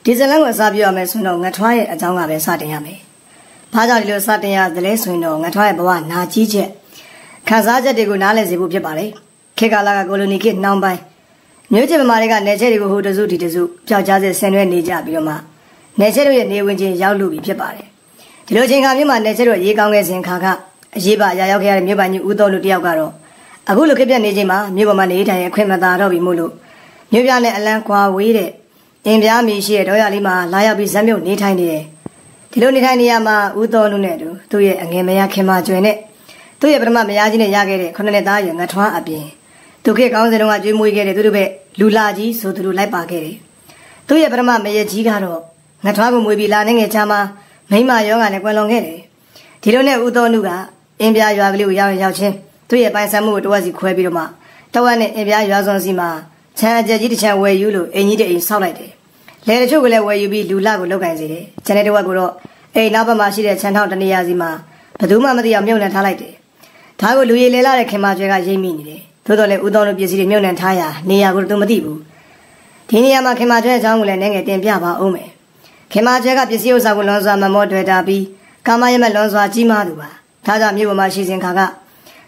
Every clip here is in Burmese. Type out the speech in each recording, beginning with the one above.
ဒီဇလန်ကိုအစားပြရမယ်ဆိုတော့ငထွားရဲ့အကြောင်းကပဲစတင်ရမယ်။ဘာကြောင့်ဒီလိုစတင်ရတယ်လဲဆိုရင်တော့ငထွားရဲ့ဘဝနာကြီးချက်ခံစားချက်တွေကိုနားလည်စေဖို့ဖြစ်ပါလေ။ခေတ်ကာလကကိုလိုနီခေတ်နှောင်းပိုင်းမျိုးချစ်ဗမာတွေကနယ်ချဲတွေကိုဟိုတစုဒီတစုပျောက်ကြားစေဆင်နွှဲနေကြပြီးတော့မှနယ်ချဲတို့ရဲ့နေဝင်ချင်းရောက်လူပြီဖြစ်ပါတယ်။ဒီလိုချိန်ခါမျိုးမှာနယ်ချဲတို့ရေးကောင်းခဲ့စဉ်ခါကအရေးပါရာရောက်ခဲ့ရတဲ့မြို့ပိုင်ကြီးဦးတော်လူတယောက်ကတော့အခုလိုခေတ်ပြတ်နေချိန်မှာမြို့ပေါ်မှာနေထိုင်ရခွင့်မသာတော့ပြီမို့လို့မြို့ပြနဲ့အလံကွာဝေးတဲ့အင်းပြားမီရှိတဲ့ဒေါ်ရလေးမှာလာရောက်ပြီးဇက်မြုပ်နေထိုင်နေတယ်ဒီလိုနေထိုင်နေရမှာဦးတော်လူနဲ့သူ့ရဲ့အငယ်မယားခင်မကျွယ်နဲ့သူ့ရဲ့ပထမမယားကြီးနဲ့ရခဲ့တဲ့9နှစ်သားရွယ်ငထွားအပြင်သူခေတ်ကောင်းစဉ်တုန်းကကျွေးမွေးခဲ့တဲ့သူတို့ပဲလူလာကြီးဆိုသူတို့လိုက်ပါခဲ့တယ်သူ့ရဲ့ပထမမယားကြီးကတော့ငထွားကိုမွေးပြီးလာနေငယ်ချာမှာမိမယောဂနဲ့ကွယ်လွန်ခဲ့တယ်ဒီလိုနဲ့ဦးတော်လူကအင်းပြားရွာကလေးကိုရောက်ချင်းသူ့ရဲ့ပိုင်ဆိုင်မှုကိုတဝက်စီခွဲပြီးတော့မှတဝက်နဲ့အင်းပြားရွာစွန်စီမှာချမ်းအကျကြီးတစ်ချမ်းဝယ်ယူလို့အင်ကြီးတအိမ်ဆောက်လိုက်တယ်။လဲတချို့ကလည်းဝယ်ယူပြီးလူလကိုလောက်ကင်စေတယ်။ချမ်းတဲ့တဝက်ကိုတော့အိမ်နောက်ဘက်မှာရှိတဲ့ချမ်းထောင်တနေရာစီမှာဘယ်သူမှမသိအောင်မြုပ်နှံထားလိုက်တယ်။ဒါကိုလူရည်လဲလာတဲ့ခင်မကျွဲကရိပ်မိနေတယ်။သို့တော်လည်းဦးတော်တို့ပစ္စည်းတွေမြုပ်နှံထားရာနေရာကိုသူမသိဘူး။ဒီနေရာမှာခင်မကျွဲအကြောင်းကိုလည်းနည်းငယ်တင်ပြပါဦးမယ်။ခင်မကျွဲကပစ္စည်းဥစ္စာကိုလွန်စွာမမောတွေ့တာပြီးကာမရမလွန်စွာကြီးမားသူပါ။ဒါကြောင့်မြို့ပေါ်မှာရှိစဉ်ခါက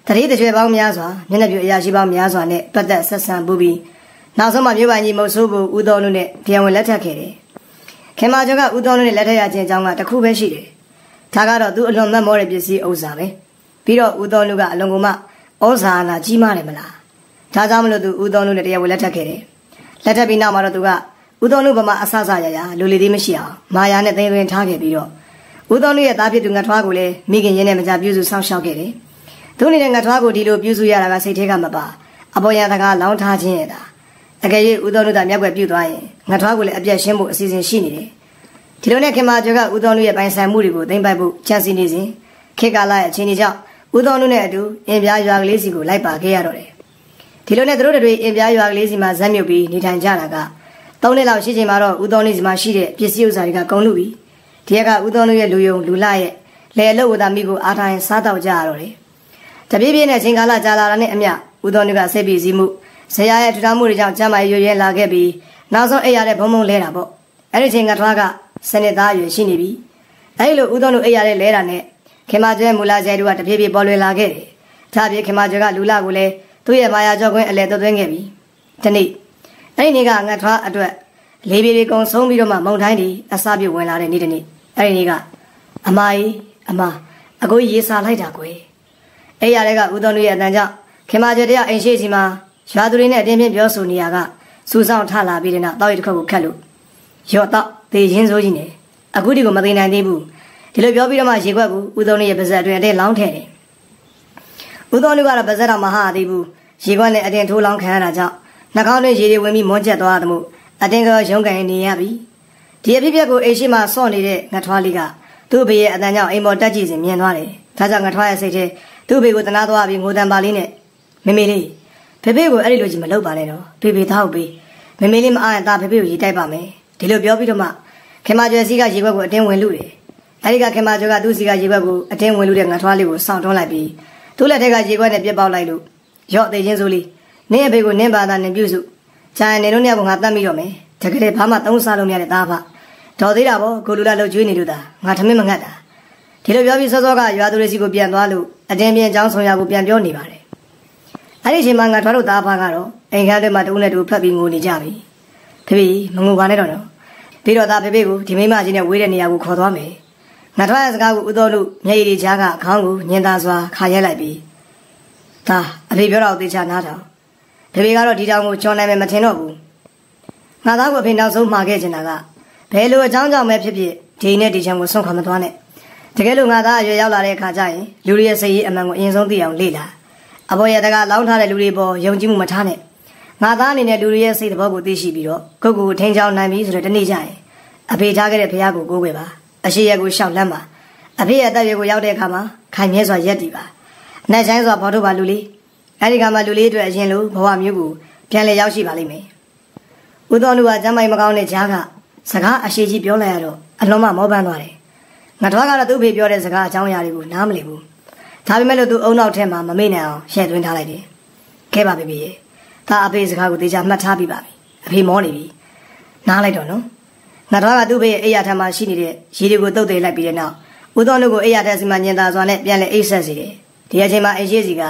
တရေတရွေပေါင်းများစွာမျက်နှာပြအရာရှိပေါင်းများစွာနဲ့တွတ်သက်ဆက်ဆံပူပြီးနောက်ဆုံးမှမြို့ပိုင်ကြီးမုတ်ဆိုးဘူးဦးတော်လူနဲ့ပြန်ဝင်လက်ထပ်ခဲ့တယ်။ခင်မကျော်ကဦးတော်လူနဲ့လက်ထပ်ရခြင်းအကြောင်းကတခုပဲရှိတယ်။ဒါကတော့သူအလွန်မတ်မောတဲ့ပစ္စည်းဥစ္စာပဲ။ပြီးတော့ဦးတော်လူကအလွန်ကမှဩဇာနာကြီးမားတယ်မလား။ဒါကြောင့်မလို့သူဦးတော်လူနဲ့တရားဝင်လက်ထပ်ခဲ့တယ်။လက်ထပ်ပြီးနောက်မှာတော့သူကဦးတော်လူဘမှာအဆဆရရလူလီသေးမရှိအောင်မာယာနဲ့သိမ်းသွင်းထားခဲ့ပြီးတော့ဦးတော်လူရဲ့သားဖြစ်သူငထွားကိုလည်းမိခင်ရင်းနဲ့မကြပြုစုစောင့်ရှောက်ခဲ့တယ်။သူနေတဲ့ငထွားကိုဒီလိုပြုစုရတာကစိတ်ထဲကမပါအပေါ်ရန်တကားလောင်းထားခြင်းရဲ့တာအကယ်၍ဦးတော်လူသာမျက်ွယ်ပြုတ်သွားရင်ငထွားကိုလည်းအပြတ်ရှင်းဖို့အစီအစဉ်ရှိနေတယ်ဒီလိုနဲ့ခင်မကျော်ကဦးတော်လူရဲ့ပိုင်ဆိုင်မှုတွေကိုသိမ့်ပိုက်ဖို့ကြံစည်နေစဉ်ခေတ်ကာလရဲ့အခြေအနေကြောင့်ဦးတော်လူနဲ့အတူအင်ပြားရွာကလေးစီကိုလိုက်ပါခဲ့ရတော့တယ်ဒီလိုနဲ့သူတို့တွေအင်ပြားရွာကလေးစီမှာဇက်မြုပ်ပြီးနေထိုင်ကြတာက3နှစ်လောက်ရှိချိန်မှာတော့ဦးတော်လူစီမှာရှိတဲ့ပစ္စည်းဥစ္စာတွေကကုန်လူပြီဒီကဦးတော်လူရဲ့လူယုံလူလရဲ့လေအလုပ်ဝတာမိကိုအားထားရင်စားတော့ကြရတော့တယ်တပြေးပြေးနဲ့ချိန်ကာလကြာလာတာနဲ့အမျှဦးတော်လူကစိတ်ပြေးစီမှုဇရာရဲ့ထူထောင်မှုတွေကြောင့်ကျမ်းမာရွရွလာခဲ့ပြီးနောက်ဆုံးအိပ်ရတဲ့ဘုံဘုံလဲတာပေါ့အဲ့ဒီချိန်ကထွားကစနစ်သားရွရှိနေပြီအဲ့လိုဦးတော်လူအိပ်ရတဲ့လဲတာနဲ့ခင်မကျွဲမူလာကျဲတို့ကတပြေးပြေးပေါ်လွင်လာခဲ့တယ်ဒါပြေးခင်မကျွဲကလူလာကိုလည်းသူ့ရဲ့မာယာကြောခွင်းအလဲသွင်းခဲ့ပြီဒီနေ့အဲ့ဒီနေ့ကငတ်ထွားအတွက်လေးပြေးပြေးကုံဆုံးပြီးတော့မှမုံတိုင်းဒီအစာပြုတ်ဝင်လာတဲ့နေ့တနေ့အဲ့ဒီနေ့ကအမကြီးအမအကိုရေးစားလိုက်တာကွယ်အဲ့ရတဲ့ကဦးတော်လူရဲ့အတန်ကြောင့်ခင်မကျွဲတရားအိမ်ရှိစီမှာရွာသူတွေနဲ့အတင်းပြင်းပြောဆိုနေရကစူဆောင်ထလာပြီးတဲ့နောက်တောက်ရတစ်ခါကိုခတ်လို့ရော့တော့သေရင်းစိုးကြီးနေအခုဒီကိုမသိနိုင်သေးဘူးဒီလိုပြောပြီးတော့မှရေခွက်ကိုဦးတော်လေးရဲ့ပါဇက်အတွင်းအတင်းလောင်းထည့်တယ်ဦးတော်လေးကတော့ပါဇက်တော့မဟာသေးဘူးရေခွက်နဲ့အတင်းထိုးလောင်းခံရတာကြောင့်နှာခေါင်းတွင်းရေတွေဝင်ပြီးမွန်းကျက်သွားတဲ့မို့အတင်းကရုံးကန်နေရပြီဒီအဖြစ်ပြက်ကိုအိမ်ရှိမှစော့နေတဲ့ငထွားလေးကသူ့ဘေရဲ့အတန်ကြောင့်အိမ်ပေါ်တက်ကြည့်စဉ်မြင်သွားတယ်ဒါကြောင့်ငထွားရဲ့စိတ်ထဲသူ့ဘေကိုတနာသွားပြီးငိုတန်ပါလေးနဲ့မေမေလေးဖေဖေကိုအဲ့ဒီလိုကြီးမလုပ်ပါနဲ့တော့ဖေဖေသားဟုတ်ပြီမေမေလေးမအားရင်သားဖေဖေကိုရေတိုက်ပါမယ်ဒီလိုပြောပြီးတော့မှခင်မကျွဲစီကရေခွက်ကိုအတင်းဝင်လူတယ်အဲ့ဒီကခင်မကျွဲကသူ့စီကရေခွက်ကိုအတင်းဝင်လူတဲ့ငထွားလေးကိုစောင့်တွန်းလိုက်ပြီးသူ့လက်ထက်ကရေခွက်နဲ့ပြက်ပေါက်လိုက်လို့ရော့သေးချင်းစိုးလေးနင်းအဖေကိုနင်းပါသားနင်းပြုစုဂျာရင်နေတို့ညကငါတတ်မိတော့မယ်တကယ်ဘာမှသုံးစားလို့မရတဲ့သားဖဒေါ်သေးတာဗောကိုလူလာလှုပ်ကျွေးနေလို့သားငါထမင်းမငတ်တာဒီလိုပြောပြီးစောစောကရွာသူတွေစီကိုပြန်သွားလို့အတင်းပြင်းចောင်းဆောင်ရကိုပြန်ပြောနေပါတယ်အဲ့ဒီအချိန်မှာငါထွားတို့သားဖကတော့အိမ်ခန်းထဲမှာတူနဲ့တူဖက်ပြီးငိုနေကြပြီဖေဖေမငိုပါနဲ့တော့ပြီးတော့သားဖေဖေကိုဒီမိမကြီးနဲ့ဝေးတဲ့နေရာကိုခေါ်သွားမယ်ငါထွားရဲ့စကားကိုဦးတော်လို့မျက်ရည်ကြားကခေါင်းကိုညင်သာစွာခါရဲလိုက်ပြီးဒါအဖေပြောတော့သေချာနားထောင်ဖေဖေကတော့ဒီတောင်ကိုချော်နိုင်မယ်မထင်တော့ဘူးငါသားကိုအဖေနောက်ဆုံးမှာခဲ့ချင်တာကဘယ်လိုအကြောင်းကြောင့်ပဲဖြစ်ဖြစ်ဒီနဲ့ဒီချမ်းကိုဆုံးခွန်မသွားနဲ့တကယ်လို့ငါသားအရွယ်ရောက်လာတဲ့အခါကျရင်လူတွေရဲ့စိတ်ရည်အမှန်ကိုအရင်ဆုံးသိအောင်လေ့လာအဘော်ရတကလောင်းထားတဲ့လူတွေပေါ်ယုံကြည်မှုမထားနဲ့ငါသားအနေနဲ့လူတွေရဲ့စိတ်သဘောကိုသိရှိပြီးတော့ကိုယ့်ကိုယ်ထိန်းချောင်းနိုင်ပြီဆိုတော့တနေ့ကျရင်အဖေထားခဲ့တဲ့ဘုရားကိုကိုးကွယ်ပါအရှိရက်ကိုရှောက်လမ်းပါအဖေရဲ့အသက်ရွယ်ကိုရောက်တဲ့အခါမှာခိုင်မြဲစွာရက်တည်ပါနှက်ဆိုင်စွာဖော်ထုတ်ပါလူလေးအဲဒီကမှလူလေးအတွက်အရင်လိုဘဝမျိုးကိုပြန်လည်ရောက်ရှိပါလိမ့်မယ်ဦးတော်လူကကျမ်းမိုင်မကောင်းတဲ့ကြားကစကားအရှိကြီးပြောလိုက်ရတော့အလုံးမမောပန်းသွားတယ်ငါတော့ကတော့သူ့ဖေပြောတဲ့စကားအကြောင်းအရာတွေကိုနားမလည်ဘူးဒါပေမဲ့လို့သူအုံနောက်ထဲမှာမမေ့နိုင်အောင်ရှဲ့သွင်းထားလိုက်တယ်ခဲပါပြီဒါအဖေစကားကိုသေချာမှတ်ထားပြီးပါပြီအဖေမောနေပြီနားလိုက်တော့နော် ငါထွားကသူ့ဘေးအိယာထမ်းမှာရှိနေတဲ့ရေတွေကိုတုတ်သေးလိုက်ပြီးတဲ့နောက်ဦးသောတို့ကိုအိယာထက်စီမှာညင်သာစွာနဲ့ပြန်လဲအိတ်ဆက်စီတယ်ဒီအချိန်မှာအိတ်ရှိစီက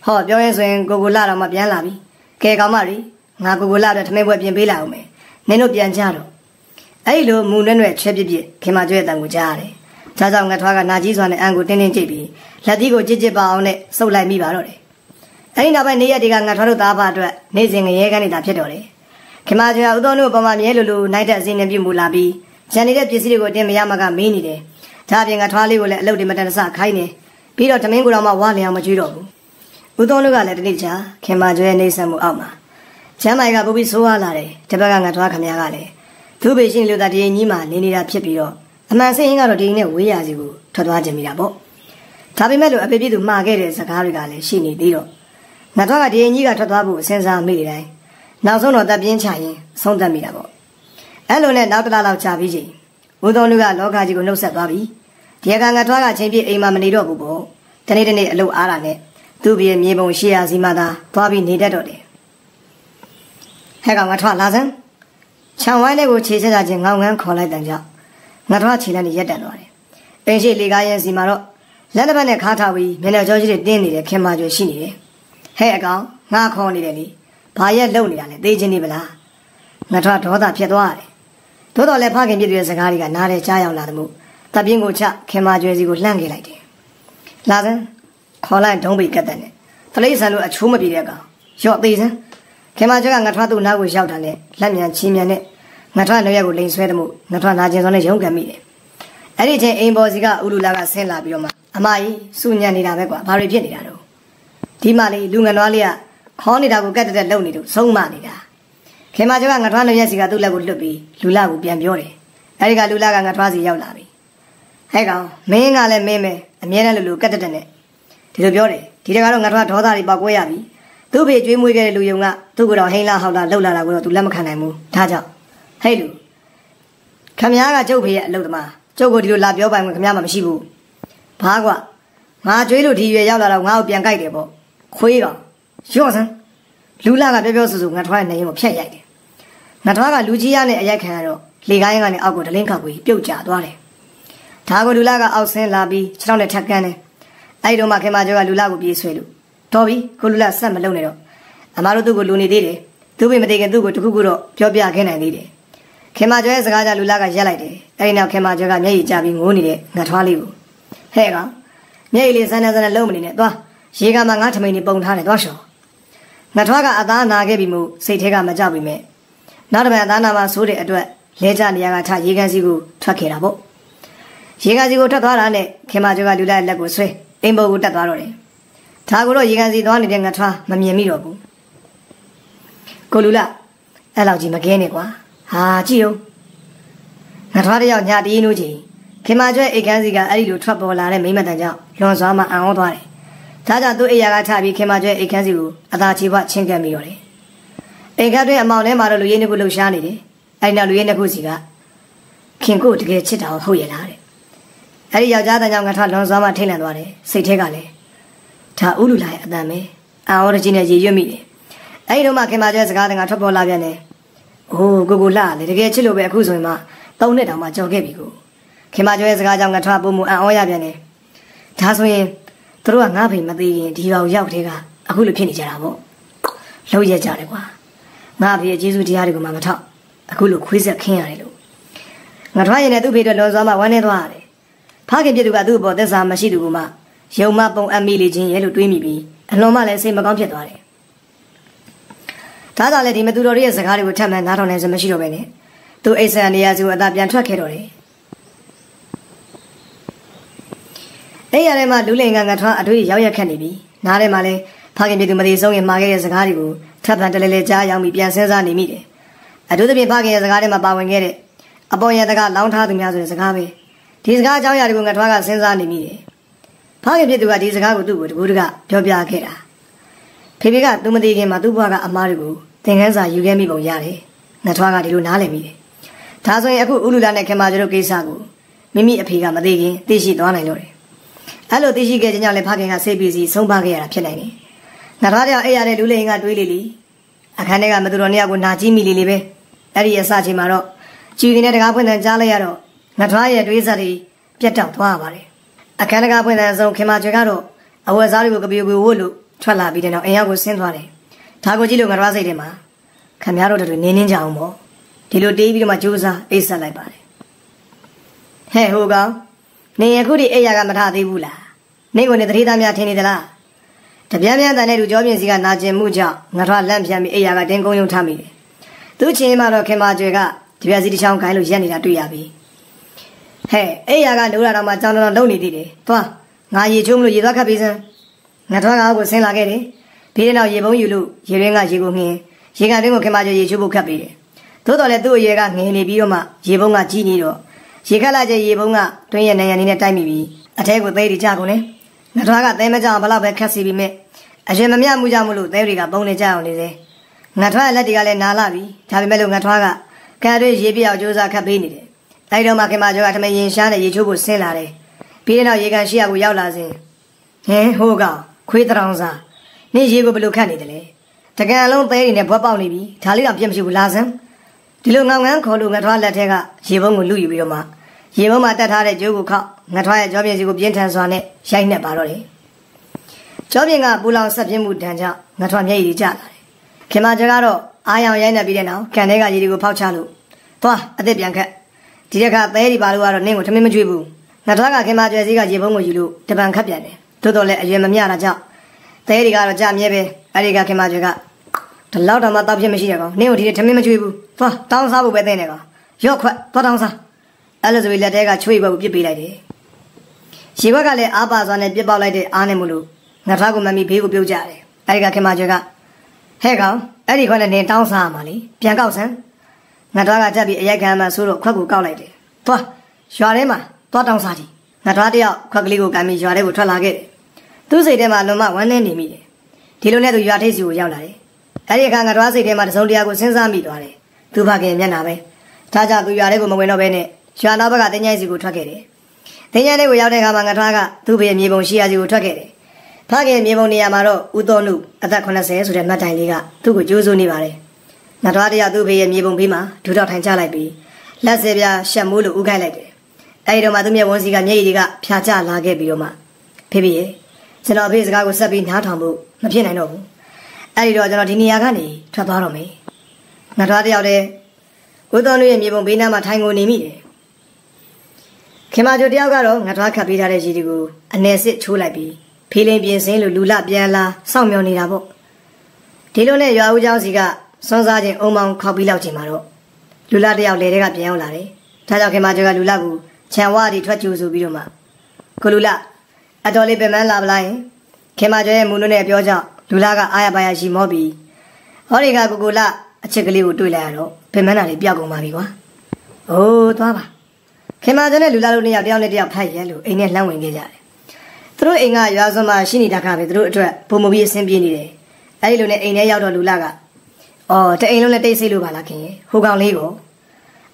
ဟောပြောရင်ဆိုရင်ကိုလာတော့မှပြန်လာပြီကဲကောင်မရီငါကိုလာတော့ထမင်းပွဲပြင်ပေးလာအောင်မယ်နင်တို့ပြန်ကြတော့အဲ့လိုမူနဲ့နဲ့ချဲပြစ်ခင်မကျွဲအတန်ကိုကြားရတယ်။ဒါကြောင့်ငါထွားကနာကြီးစွာနဲ့အန်ကိုတင်းတင်းကြိတ်ပြီးလက်သီးကိုကြစ်ကြစ်ပါအောင်နဲ့စုပ်လိုက်မိပါတော့တယ်။အဲ့ဒီနောက်ပိုင်းနေရက်တွေကငါထွားတို့သားဖအတွက်နေစဉ်ငရဲကန်းနေတာဖြစ်တော့တယ်။ခင်မကျွဲဦးတော်တို့ပေါ်မှာမြဲလိုနိုင်တဲ့အစင်းနဲ့ပြုတ်မူလာပြီးဂျန်နေတဲ့ပစ္စည်းတွေကိုတင်မရမကမေးနေတယ်။ဒါအပြင်ငါထွားလေးကိုလည်းအလုပ်တွေမတန်တဆခိုင်းနေပြီးတော့သမင်းကိုတော့မှဝါလျောင်မကြွေးတော့ဘူး။ဦးတော်တို့ကလည်းတနေ့ချာခင်မကျွဲနေဆက်မှုအောက်မှာချမ်းမိုင်ကပူပြီးဆိုးရလာတယ်။ဒီဘက်ကငါထွားခမရကလည်းသူ့ဘေရှင်လူသားတရင်ကြီးမှနေနေတာဖြစ်ပြီးတော့အမှန်စင်းကတော့ဒီနဲ့ဝေးရစီကိုထွက်သွားခြင်းမိတာပေါ့ဒါပေမဲ့လို့အဖေပြည့်သူမှားခဲ့တဲ့စကားတွေကလည်းရှိနေသေးတော့ငါတော့ကဒီရင်ကြီးကထွက်သွားဖို့စဉ်းစားမိတယ်တိုင်းနောက်ဆုံးတော့တပ်ပြင်းချရင်ဆုံးသက်မိတာပေါ့အဲ့လိုနဲ့နောက်တစ်လလောက်ကြာပြီးချိန်ဦးတော်လူကလောကကြီးကိုနှုတ်ဆက်သွားပြီဒီကငါတော့ကချိန်ပြည့်အိမ်မှာမနေတော့ဘူးပေါ့တနေ့တနေ့အလုပ်အားတာနဲ့သူ့ပြည့်မြေပုံရှေ့ရစီမှသာသွားပြီးနေတတ်တော့တယ်ဟဲ့ကောင်ငါထွက်လာစမ်းချောင်းဝိုင်းလေးကိုခြေဆက်ခြင်းငောင်းငန်းခေါ်လိုက်တဲ့ကြောင့်ငါတို့ခြေလမ်းနဲ့ရက်တက်သွားတယ်။ပင်ရှိလေကားရဲ့စီမှာတော့လက်တစ်ဖက်နဲ့ခါထားပြီးမျက်နှာကြောကြီးတွေတင်းနေတဲ့ခင်မကျွေရှိနေတယ်။ဟဲ့အကောင်ငါခေါ်နေတယ်လေ။ဘာရက်လုံနေတာလဲသိချင်းနေပလား။ငါတို့ဒေါသဖြစ်သွားရတယ်။သို့တော်လည်းဖခင်ပြည့်တဲ့စကားတွေကနားထဲကြားရောက်လာတဲ့မို့တပ်ပြင်းကိုချခင်မကျွေစီကိုလှမ်းခဲ့လိုက်တယ်။လာစမ်းခေါ်လိုက်ဒုံးပိတ်ကတ်တဲ့နဲ့တလိษံလို့အချိုးမပြေတဲ့ကောင်ရော့သေးစမ်းခင်မကျွေကငါထွားသူ့နားကိုရောက်တာနဲ့လက်မြန်ချီမြန်နဲ့ငါထွားနှုတ်ရက်ကိုလိန်ဆွဲတဲ့မို့ငါထွားနာကျင်စောနဲ့ရုံးကန်မိတယ်။အဲ့ဒီချိန်အိမ်ပေါ်စီကဥလူလာကဆင်းလာပြီးတော့မှအမကြီးစုညံနေတာပဲကွာဘာတွေဖြစ်နေတာတော့ဒီမလေးလူငယ်နွားလေးကခေါင်းနေတာကိုကတ်တက်လုံနေလို့ဆုံးမနေတာခင်မကျော်ကငါထွားနှုတ်ရက်စီကသူ့လက်ကိုလွတ်ပြီးလူလာကိုပြန်ပြောတယ်။အဲ့ဒီကလူလာကငါထွားစီရောက်လာပြီ။ဟဲ့ကောင်မင်းကလည်းမင်းပဲအမြဲတမ်းလူကတ်တက်နဲ့ဒီလိုပြောတယ်ဒီတကတော့ငါထွားဒေါသတွေပေါက်ကွဲရပြီသူ့ဖေကျွေးမွေးခဲ့တဲ့လူယုံကသူ့ကတော့ဟိန်းလာဟောက်လာလှုပ်လာတာကိုတော့သူလက်မခံနိုင်ဘူးဒါကြောင့်ဟဲ့လူခမည်းကကျုပ်ဖေရဲ့အလုပ်သမားကျုပ်ကိုဒီလိုလာပြောပိုင်ခွင့်ခမည်းမှမရှိဘူးဘာကွာငါကျွေးလို့ဒီရွယ်ရောက်လာတော့ငါ့ကိုပြန်ကြိုက်တယ်ပေါ့ခွေးကောင်ရော့စမ်းလူလာကပြောဆူငါထွားရဲ့နေရင်ကိုဖြတ်ရိုက်တယ်ငါထွားကလူကြီးရနဲ့အရိုက်ခံရတော့လေကိုင်းကနေအောက်ကိုဒလင်းခောက်ပြီးပြုတ်ကျသွားတယ်ဒါကိုလူလာကအောက်ဆင်းလာပြီးခြေထောက်နဲ့ထပ်ကန်းတယ်အဲ့တော့မှခင်မကျော်ကလူလာကိုပြေးဆွဲလို့တော်ပြီကိုလူလာဆက်မလုပ်နဲ့တော့အမားတို့သူ့ကိုလူနေသေးတယ်သူ့ဘေးမတည်ခင်သူ့ကိုတခုခုတော့ပြောပြခဲ့နိုင်သေးတယ်ခင်မကျော်ရဲ့စကားကြလူလာကရက်လိုက်တယ်အဲ့ဒီနောက်ခင်မကျော်ကမျက်ရည်ကျပြီးငိုးနေတဲ့ငါထွားလေးကိုဟဲ့ကောင်မျက်ရည်လေးစမ်းစမ်းလုံးမနေနဲ့သွားရေကမှငါထမိန်နေပုံထားတယ်သွားရှော်ငါထွားကအသားနာခဲ့ပြီမို့စိတ်ထဲကမကြောက်ပြီမဲ့နောက်တစ်ပတ်အသားနာမှာဆိုးတဲ့အတွက်လဲကျနေရကထရေကန်စီကိုထွက်ခဲ့တာပေါ့ရေကန်စီကိုထွက်သွားတာနဲ့ခင်မကျော်ကလူလာရဲ့လက်ကိုဆွဲအိမ်ပေါ်ကိုတက်သွားတော့တယ်ဒါကိုတော့ရေကန်စီသွားနေတဲ့ငါထွားမမြင်မိတော့ဘူးကိုလူလာအဲ့လောက်ကြီးမကဲနဲ့ကွာဟာကြည့်ဦးငါထွားတယောက်ညာတီးနိုးချင်ခင်မကျွဲအိတ်ခန်းစီကအဲ့ဒီလိုထွက်ပေါ်လာတဲ့မိမတန်ကြောင့်လွန်စွာမှအံ့ဩသွားတယ်ဒါကြောင့်သူ့အိယာကထပြီးခင်မကျွဲအိတ်ခန်းစီကိုအသာချေပွားချင်းကပ်မိတော့တယ်အိမ်ခန်းတွင်အမောင်ထဲမှာတော့လူရင်းတစ်ခုလှုပ်ရှားနေတယ်အဲ့နောက်လူရင်းတစ်ခုစီကခင်ကိုတကယ်ချစ်တာဟုတ်ရဲ့လားတဲ့အဲ့ဒီယောက်ျားတန်ကြောင့်ငါထွားလွန်စွာမှထိတ်လန့်သွားတယ်စိတ်ထဲကလည်းဒါဥလူလာရဲ့အတန်ပဲအံ့ဩတဲ့ချင်းနဲ့ရေရွတ်မိတယ်အဲ့ဒီတော့မှခင်မကျွဲစကားတန်ကထွက်ပေါ်လာပြန်တယ်အိုးကိုလှလေတကယ်ချစ်လို့ပဲအခုဆိုရင်မှ3နှစ်တောင်မှကြော်ခဲ့ပြီကိုခင်မကျော်ရဲ့စကားကြောင့်ငါထွားပုံမူအံ့ဩရပြန်တယ်ဒါဆိုရင်သူတို့ကငါ့ဖေမသေးရင်ဒီကောင်ရောက်တဲ့ကအခုလိုဖြစ်နေကြတာပေါ့လှုပ်ရကြတယ်ကွာငါဖေရဲ့ကျေးဇူးတရားတွေကိုမှမထောက်အခုလိုခွေးဆက်ခင်းရတယ်လို့ငါထွားရင်လည်းသူ့ဖေအတွက်လွန်စွာမှဝမ်းနေသွားရတယ်ဖခင်ပြည့်သူကသူ့ဘောသက်စာမရှိသူကမှယုံမပုံအပ်မိလေချင်းရဲ့လို့တွေးမိပြီးအလွန်မှလည်းစိတ်မကောင်းဖြစ်သွားတယ်ဒါကြောင့်လည်းဒီမသူတော်ရဲ့စကားတွေကိုထပ်မံနားထောင်နိုင်စမရှိတော့ပဲနဲ့သူအိဆန်နေရာစီကိုအသာပြန်ထွက်ခဲ့တော့တယ်အဲ့ရထဲမှာလူလိန်ကငါထွားအတွေ့ရောက်ရက်ခတ်နေပြီနားထဲမှာလည်းဖခင်ပြည်သူမသေးဆုံးရင်မှာခဲ့တဲ့စကားတွေကိုထပ်မံတလဲလဲကြားရောက်ပြီးပြန်စဉ်းစားနေမိတယ်အထူးသဖြင့်ဖခင်ရဲ့စကားထဲမှာပါဝင်ခဲ့တဲ့အပေါ်ရတကလောင်းထားသူများဆိုတဲ့စကားပဲဒီစကားအကြောင်းအရာတွေကိုငါထွားကစဉ်းစားနေမိတယ်ဖခင်ပြည်သူကဒီစကားကိုသူ့ကိုတကူတကပြောပြခဲ့တာဖေဖေကသူမသေးခင်မှာသူ့ဘွားကအမားတွေကိုသင်ခန်းစာယူခဲ့မိပုံရတယ်ငါထွားကဒီလိုနားလည်မိတယ်ဒါဆိုရင်အခုဥလူလာနဲ့ခင်မကျတို့ကိစ္စကိုမိမိအဖေကမသေးခင်သိရှိသွားနိုင်လို့တယ်အဲ့လိုသိရှိခဲ့ခြင်းကြောင့်လည်းဖခင်ကစိတ်ပီစီဆုံးပါခဲ့ရတာဖြစ်နိုင်တယ်ငါထွားတဲ့အဲ့ရတဲ့လူလိန်ကတွေးလေလေအခန်းထဲကမသူတော်နှစ်ယောက်ကိုနာကြည့်မိလေလေပဲအဲ့ဒီအစချိန်မှာတော့ ကျူရင်တဲ့တကားဖွင့်တဲ့ကြားလိုက်ရတော့ငါထွားရဲ့တွေးစားတွေပြတ်တောက်သွားပါတယ်အခန်းတကားဖွင့်တဲ့အစုံခင်မကျွေကတော့အဝတ်စားတွေကိုကပီဝေဝတ်လို့ထွက်လာပြီးတဲ့နောက်အိမ်ရောက်ကိုဆင်းသွားတယ်ဒါကိုကြည့်လို့ငါထွားစိတ်ထဲမှာခင်ဗျားတို့တို့နင်းကြအောင်ပေါ့ဒီလိုတေးပြီးတော့မှကြိုးစားအိတ်ဆက်လိုက်ပါတယ်ဟဲ့ဟိုကောင်နေရခုဒီအိယာကမထသေးဘူးလားနေကိုနေတတိသားများထင်နေသလားတပြန်းပြန်းတန်တဲ့လူကြောပြင်းစီကနာကျင်မှုကြောင့်ငါထွားလန့်ပြန်ပြီးအိယာကတင်းကုန်းယုံထားမိတယ်သူချင်းမှတော့ခင်မကျွေကဒီပြစီတစ်ချောင်းခိုင်းလို့ရက်နေတာတွေ့ရပြီဟဲ့အိယာကလိုးလာတော့မှကြောင်တော်လုံနေသေးတယ်သွားငါရေချိုးမလို့ရေသွားခတ်ပြီးစမ်းငါထွားကအောက်ကိုဆင်းလာခဲ့တယ်ပြီးတဲ့နောက်ရေပုံးယူလို့ရေရင်းကရေကိုငင်းရေကန်တင်းကိုခင်မကျွေရေချိုးဖို့ခတ်ပြီးတယ်သို့တော်လည်းသူ့အရေကငင်းနေပြီးတော့မှရေပုံးကကြီးနေတော့ရေခက်လာတဲ့ရေပုံးကတွင်းရဲ့နေရနေနဲ့တိုက်မိပြီးအထဲကိုသဲတွေကြကုန်လေငါထွားကသဲမကြအောင်ဘလောက်ပဲခက်စီပြီးမဲ့အရင်မမြမှုကြမှုလို့သဲတွေကပုံနေကြအောင်နေစေငါထွားရဲ့လက်တွေကလည်းနာလာပြီဒါပေမဲ့လို့ငါထွားကကံတွေရေပြအောင်ကြိုးစားခတ်ပေးနေတယ်အဲဒီတော့မှခင်မကျော်ကထမရင်ရှားနဲ့ရေချိုးဖို့ဆင်းလာတယ်ပြီးတဲ့နောက်ရေကန်ရှိရကိုရောက်လာစဉ်ဟင်းဟိုးကောင်ခွေးတောင်စားနေရေကိုဘယ်လိုခတ်နေတယ်လဲတကံလုံးသဲတွေနဲ့ဘွက်ပေါက်နေပြီဒါလေးတော့ပြတ်မရှိဘူးလားစမ်းဒီလိုငောင်ငန်းခေါ်လို့ငါထွားလက်ထဲကရေပုံးကိုလူယူပြီးတော့မှရေပုံးမှာတက်ထားတဲ့ကျိုးကိုခောက်ငါထွားရဲ့ကြောပြင်းစီကိုပြင်းထန်စွာနဲ့ရိုက်နှက်ပါတော့တယ်ကြောပြင်းကပူလောင်ဆက်ပြင်းမှုတန်ကြောင့်ငါထွားမျက်ရည်ကျလာတယ်ခင်မကျော်ကတော့အာရောင်ရိုက်နှက်ပြီးတဲ့နောက်ကန်ထဲကရေတွေကိုဖောက်ချလို့သွားအသက်ပြန်ခတ်ဒီတစ်ခါသဲဒီပါလို့ကတော့နင်းကိုထမင်းမကျွေးဘူးငါထွားကခင်မကျွဲစည်းကရေပုံးကိုယူလို့တပံခတ်ပြန်တယ်သို့တော်လည်းအရွယ်မမျှတာကြောင့်သဲဒီကတော့ကြမြဲပဲအဲဒီကခင်မကျွဲကဒီလောက်တော့မှတောက်ဖြစ်မရှိရကောင်နင်းကိုဒီထမင်းမကျွေးဘူးသွားတောင်းစားဖို့ပဲသိနေကောင်ရော့ခွက်သွားတောင်းစားအဲ့လိုဆိုပြီးလက်ထဲကချွေးဘက်ကိုပြစ်ပေးလိုက်တယ်ရေဘက်ကလည်းအားပါစွာနဲ့ပြစ်ပေါက်လိုက်တဲ့အားနဲ့မလို့ငါထွားကိုမမီဘေးကိုပြုတ်ကြတယ်အဲဒီကခင်မကျွဲကဟဲ့ကောင်အဲ့ဒီခွက်နဲ့နင်းတောင်းစားရမှာလေပြန်ကောက်စမ်းငါထွားကတက်ပြီးအရိုက်ခံမှဆိုတော့ခွက်ကိုကောက်လိုက်တယ်သွားရွာထဲမှာသွားတောင်းစားကြည့်ငါထွားတယောက်ခွက်ကလေးကိုကန်ပြီးရွာထဲကိုထွက်လာခဲ့တယ်သူ့စိတ်ထဲမှာလွန်မဝမ်းနေနေမိတယ်ဒီလိုနဲ့သူရွာထိပ်စီကိုရောက်လာတယ်အဲ့ဒီအခါငါထွားစိတ်ထဲမှာတစုံတရာကိုစဉ်းစားမိသွားတယ်သူဖခင်မျက်နှာပဲဒါကြောင့်သူရွာထဲကိုမဝင်တော့ဘဲနဲ့ရွာနောက်ဘက်ကတင်းញိုင်းစီကိုထွက်ခဲ့တယ်တင်းញိုင်းလေးကိုရောက်တဲ့အခါမှာငါထွားကသူ့ဘေးမြေပုံရှိရာစီကိုထွက်ခဲ့တယ်ဖခင်မြေပုံနေရာမှာတော့ဦးတော်နုအသက်80ဆိုတဲ့မှတ်တိုင်လေးကသူ့ကိုကြိုးစိုးနေပါတယ်ငါထွားတယောက်သူ့ဘေးရဲ့မြေပုံဘေးမှာဒူးတော့ထိုင်ချလိုက်ပြီးလက်စဲပြားရှက်မိုးလို့ဥခိုက်လိုက်တယ်အဲဒီတော့မှသူ့မျက်ဝန်းစီကမျက်ရည်တွေကဖြာကျလာခဲ့ပြီးတော့မှဖေဖေရဲ့ကျွန်တော်ဖေစကားကိုဆက်ပြီးနားထောင်ဖို့မဖြစ်နိုင်တော့ဘူးအဲဒီတော့ကျွန်တော်ဒီနေရာကနေထွက်သွားတော့မယ်ငါထွားတယောက်တည်းဦးတော်နုရဲ့မြေပုံဘေးနားမှာထိုင်ကုန်နေမိတယ်ခင်မကျိုတယောက်ကတော့ငါထွားခတ်ပေးထားတဲ့ရည်တွေကိုအနယ်စစ်ချိုးလိုက်ပြီးဖေးလင်းပြင်စင်းလို့လူလပြန်လာစောင့်မျှော်နေတာပေါ့ဒီလိုနဲ့ရွာဦးเจ้าစီကစွန်းစားခြင်းအုံမောင်ခောက်ပြီးလောက်ချိန်မှာတော့လူလတယောက်လေတွေကပြန်ရောက်လာတယ်ဒါကြောင့်ခင်မကျိုကလူလကိုခြံဝါးတီထွက်ကြိုးဆိုပြီးတော့မှကိုလူလအတော်လေးပင်မလာပလားရင်ခင်မကျိုရဲ့မူနုနဲ့ပြောကြောင့်လူလကအားရပါရရှိမောပြီးဟောဒီကကိုလအချစ်ကလေးကိုတွေ့လိုက်ရတော့ပင်မနာလေးပြောက်ကုန်ပါပြီကွာအိုးသွားပါခင်မကျိုနဲ့လူလတို့နှစ်ယောက်တယောက်နဲ့တယောက်ဖတ်ရဲလို့အိမ်နဲ့လှမ်းဝင်ခဲ့ကြတယ်သူတို့အိမ်ကရွာစွန်းမှာရှိနေတာကပဲသူတို့အတွက်ပုံမပြီးအဆင်ပြေနေတယ်အဲဒီလိုနဲ့အိမ်ထဲရောက်တော့လူလကအော်တအိမ်လုံးနဲ့တိတ်ဆိတ်လို့ပါလားခင်ဟိုကောင်လေးကို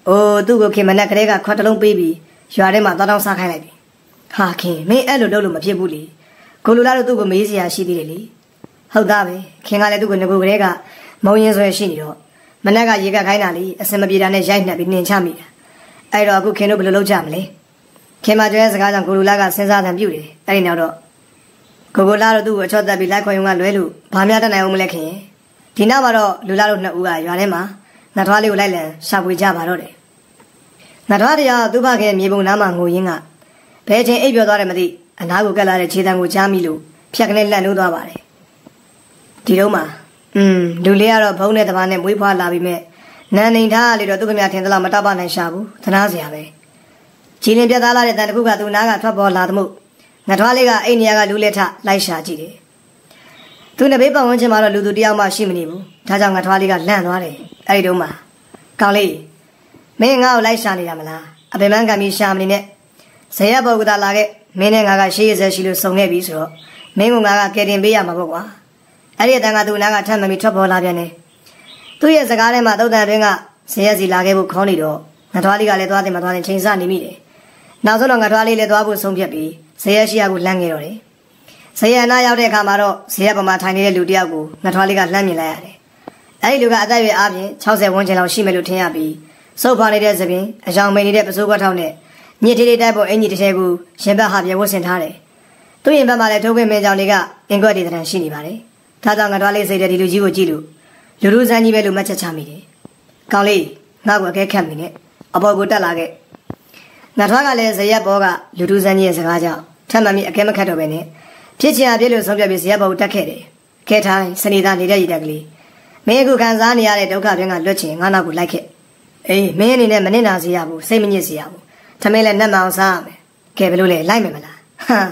အိုးသူ့ကိုခင်မနဲ့ကလေးကခွက်တလုံးပေးပြီးရွာထဲမှာသွားတောင်းစားခိုင်းလိုက်ပြီဟာခင်မင်းအဲ့လိုလုပ်လို့မဖြစ်ဘူးလေကိုလူလာတို့သူ့ကိုမေးစရာရှိသေးတယ်လေဟုတ်သားပဲခင်ကလည်းသူ့ကိုငကိုကလေးကမုံရင်ဆွဲရှိနေတော့မနက်ကရေကခိုင်းတာလေအစင်မပြေတာနဲ့ရိုက်နှက်ပြီးနှင်ချမိတာအဲ့တော့အခုခင်တို့ဘယ်လိုလုပ်ကြမလဲခင်မကျွဲစကားကြောင့်ကိုလူလာကစဉ်းစားတယ်ပြုတယ်အဲ့ဒီနောက်တော့ကိုလာတို့သူ့ကိုအချော့တက်ပြီးလိုက်ခွင်ုံကလွဲလို့ဘာများတတ်နိုင်အောင်မလဲခင်ဒီနောက်မှာတော့လူလာတို့နှစ်ဦးကရွာထဲမှာငါထွားလေးကိုလိုက်လံရှာဖွေကြပါတော့တယ်ငါထွားတရားသူ့ဖခင်မြေပုံနားမှာငိုရင်းကဘယ်ချိန်အိပ်ပျော်သွားတယ်မသိအနားကိုကက်လာတဲ့ခြေတံကိုကြားမိလို့ဖြတ်ကနေလန့်နှိုးသွားပါတယ်ဒီတော့မှလူလေးကတော့ဘုံနဲ့တပါးနဲ့မွေးဖွားလာပြီးမဲ့နန်းနေထားလေတော့သူ့ကမြထင်သလောက်မတောက်ပနိုင်ရှာဘူးသနာစရာပဲကြည်လင်ပြတ်သားလာတဲ့တန်တစ်ခုကသူ့နားကထွက်ပေါ်လာသမှုငါထွားလေးကအိမ်နေရာကလူလက်ထလိုက်ရှာကြည့်တယ်သူနဲ့ဘေးပတ်ဝန်းကျင်မှာတော့လူသူတယောက်မှရှိမနေဘူးဒါကြောင့်ငါထွားလေးကလန့်သွားတယ်အဲ့ဒီတော့မှကောင်လေးမင်းငါ့ကိုလိုက်ရှာနေတာမလားအပင်မန်းကံပြီးရှာမနေနဲ့ဇေယျပုဂ္ဂတာလာခဲ့မင်းနဲ့ငါကရှေးရစဲရှိလို့စုံခဲ့ပြီဆိုတော့မင်းကငါကကယ်တင်ပေးရမှာပေါ့ကွာအဲ့ဒီအတန်ကသူ့နားကထပ်မပြီးထွက်ပေါ်လာပြန်တယ်သူ့ရဲ့စကားထဲမှာတုတ်တန်တွင်ကဇေယျစီလာခဲ့ဖို့ခေါင်းနေတော့ငါထွားလေးကလည်းသွားတယ်မသွားတယ်ချိန်ဆနေမိတယ်နောက်ဆုံးတော့ငါထွားလေးလည်းသွားဖို့ဆုံးဖြတ်ပြီးဇေယျရှိရကိုလှမ်းခဲ့တော့တယ်ဇေယျနာရောက်တဲ့အခါမှာတော့ဇေယျပေါ်မှာထိုင်နေတဲ့လူတယောက်ကိုငါထွားလေးကလှမ်းမြင်လိုက်ရတယ်အဲ့ဒီလူကအသက်အရွယ်အားဖြင့်60ဝန်းကျင်လောက်ရှိမယ်လို့ထင်ရပြီး စုပ်ဖာနေတဲ့သပင်အယောင်မိန်နေတဲ့ပစိုးခွက်ထောက်နဲ့ညစ်ထေးလေးတိုက်ပေါ်အင်ကြီးတစ်ထည်ကိုရင်ဘတ်ဟာပြဝတ်ဆင်ထားတယ်။သူ့ရင်ဘတ်မှာလည်းထိုးခွင့်မင်းကြောင်တွေကအင်ကွက်တွေတန်းရှိနေပါတယ်။ဒါကြောင့်ငါတို့လေးစိတ်တဲ့ဒီလူကြီးကိုကြည့်လို့လူလူစမ်းကြီးပဲလို့မှတ်ချက်ချမိတယ်။ကောင်းလေးငါ့ကိုအကဲခတ်မိနဲ့အပေါ်ကိုတက်လာခဲ့။ငါထွားကလည်းဇရက်ဘောကလူလူစမ်းကြီးရဲ့စကားကြောင့်ထပ်မှန်ပြီးအကဲမခတ်တော့ပဲနဲ့ဖြစ်ချင်အပြည့်လို့ဆုံးဖြတ်ပြီးဇရက်ဘောကိုတက်ခဲ့တယ်။ခဲထိုင်းစနေသားနေတဲ့ရည်တက်ကလေးမင်းအခုခံစားနေရတဲ့ဒုက္ခတွင်ကလွတ်ချင်ငါနောက်ကိုလိုက်ခဲ့။အေးမင်းအနေနဲ့မနစ်နာစေရဘူးစိတ်မညစ်စေရဘူး။သမင်းလည်းနှက်မအောင်စားရမယ်။ကဲဘယ်လိုလဲလိုက်မယ်မလား။ဟမ်